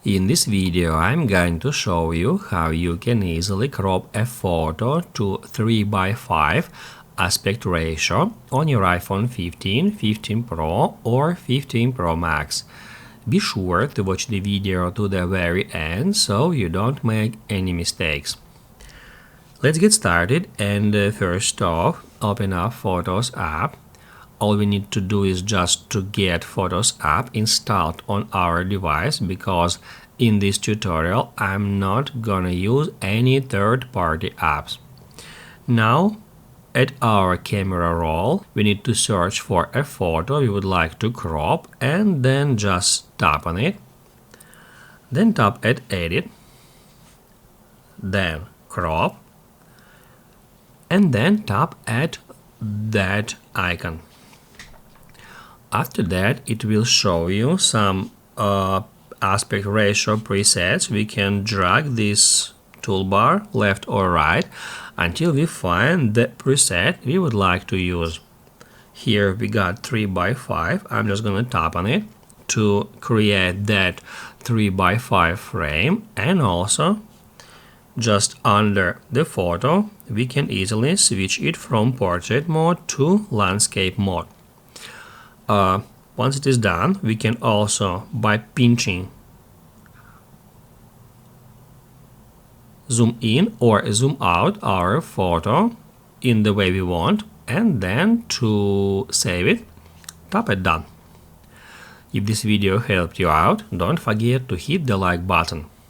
In this video, I'm going to show you how you can easily crop a photo to 3:5 aspect ratio on your iPhone 15, 15 Pro or 15 Pro Max. Be sure to watch the video to the very end so you don't make any mistakes. Let's get started, and first off, open up Photos app. All we need to do is just to get Photos app installed on our device, because in this tutorial I'm not gonna use any third-party apps. Now, at our camera roll, we need to search for a photo we would like to crop, and then just tap on it. Then tap at Edit, then Crop, and then tap at that icon. After that, it will show you some aspect ratio presets. We can drag this toolbar left or right until we find the preset we would like to use. Here we got 3:5. I'm just gonna tap on it to create that 3:5 frame, and also just under the photo we can easily switch it from portrait mode to landscape mode. Once it is done, we can also, by pinching, zoom in or zoom out our photo in the way we want, and then to save it, tap at Done. If this video helped you out, don't forget to hit the like button.